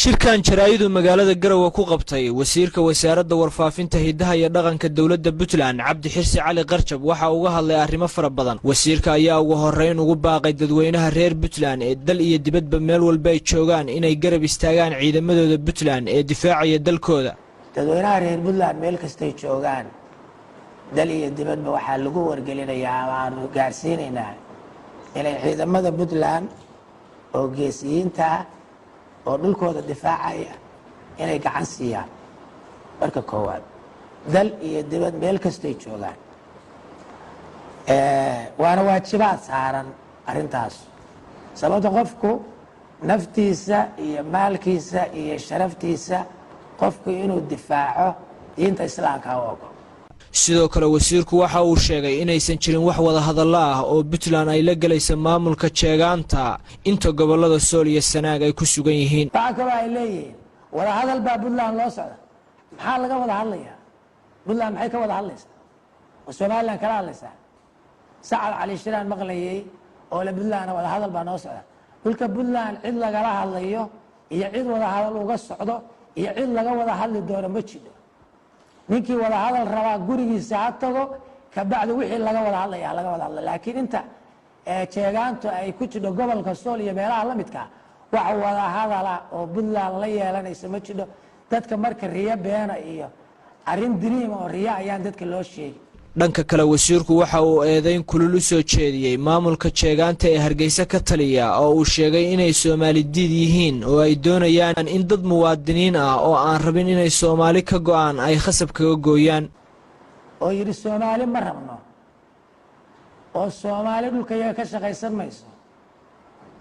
shirkan jaraayadu magaalada Garowe ku qabtay wasiirka wasaaradda warfaafinta hidaha iyo dhaqanka dawladda Puntland Cabdi Xirsi Cali Qarjab waxa uu uga hadlay arrimo fara badan. Wasiirka ayaa ugu horeyn ugu baaqay dadweynaha reer Puntland ee dal iyo dibadba meel walba ay joogaan inay garab istaagaan ciidamadooda Puntland ee difaacaya dalkooda. dadweynaha reer Puntland meel kasta ay joogaan dal iyo dibadba waxa lagu wargelinayaa aan gaarsiinaynaa inay ciidamada Puntland oo geesiyiinta oo dhulkooda difaacaya inay gacan siiyaan marka koowaad dal iyo dibad meel kasta ay joogaan waana waajibaad saaran arintaas sababta qofku naftiisa iyo maalkiisa iyo sharaftiisa qofku inuu difaaco diinta islaamka oo sidoo kale wasiirku waxa uu sheegay inaysan jirin wax wada hadal ah oo Puntland ay la galayso maamulka jeegaanta inta gobolada Sool iyo Sanaag ay ku sugan yihiin. waxa kale ay leeyihiin wada hadal baa Puntland loo socda maxaa laga wada hadlayaa Puntland maxay ka wada hadlaysaa Soomaaliland kala hadlaysaa Saacad Cali Shiraan maqlayay oo la Puntland wada hadal baa noo socda dhulka Puntland cid laga hadlayo iyo cid wada hadal uga socdo iyo cid laga wada hadli doono ma jiro ninkii wada hadal rabaa gurigiisa ha tago ka bacdi wixii laga wada hadlay laakiin inta jeegaantu ay ku jiro gobolka Sool iyo meelaha la midka wax wada hadal oo Puntland la yeelanaysa ma jiro dadka marka riya beena iyo arin diriim oo riya ayaan dadka loo sheegay. dhanka kale wasiirku waxa uu eedayn kulul u soo jeediyay maamulka jeegaanta ee Hargeysa ka taliya oo uu sheegay inay Soomaali diid yihiin oo ay doonayaan in dad muwaadiniin ah oo aan rabin inay Soomaali ka go'aan ay khasab kaga gooyaan oo yiri Soomaali ma rabno oo Soomaali dhulkayga ka shaqaysan mayso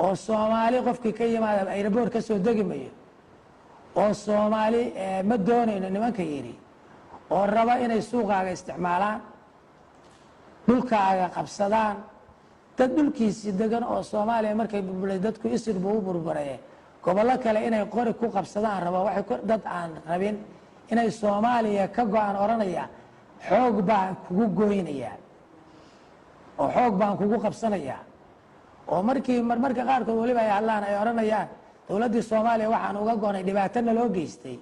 oo Soomaali qofkii ka yimaada airport ka soo degi maayo oo Soomaali ma doonayno nimanka yiri oo raba inay suuqaaga isticmaalaan dhulkaaga qabsadaan dad dhulkiisii degan oo Soomaaliya markay burburay dadku isir buu burburay gobollo kale inay qori ku qabsadaan raba waxay dad aan rabin inay Soomaaliya ka go'aan oranaya xoog baan kugu gooynaya oo xoog baan kugu qabsanaya oo marka qaarkood waliba ay hadlaan ay oranayaan dawladda Soomaaliya waxaan uga go'nay dhibaatana loo geystay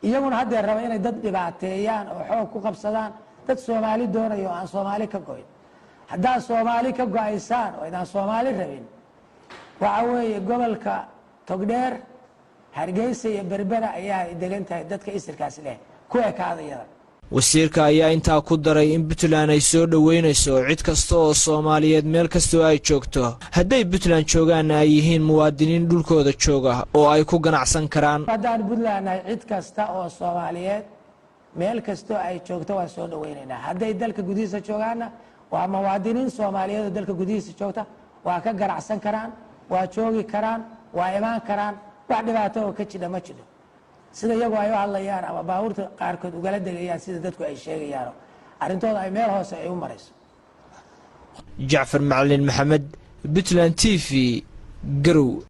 iyaguna hadda raba inay dad dhibaateeyaan oo xoog ku qabsadaan dad Soomaali doonayo aan Soomaali ka go'in hadaa Soomaali ka go'aysan oo idaan Soomaali rabin waxa weeye gobolka Togdheer Hargeysa iyo Berbera ayaa degan tahay dadka isirkaas leh ku ekaadayada. wasiirka ayaa intaa ku daray in Puntland ay soo dhaweynayso cid kasta oo Soomaaliyeed meel kasta oo ay joogto haday Puntland joogaan ay yihiin muwaadiniin dhulkooda jooga oo ay ku ganacsan karaan. hadaan Puntland ay cid kasta oo Soomaaliyeed meel kasta ay joogto waa soo dhaweynaynaa haday dalka gudihiisa joogaana waa muwaadiniin Soomaaliyeed oo dalka gudihiisa joogta waa ka ganacsan karaan waa joogi karaan waa imaan karaan wax dhibaato oo ka jira ma jiro sida iyagu ay u hadlayaan ama baabuurta qaarkood ugala degayaan sida dadku ay sheegayaan arintooda ay meel hoose ay u marayso. Jacfar Macalin Maxamed Puntland TV Garowe.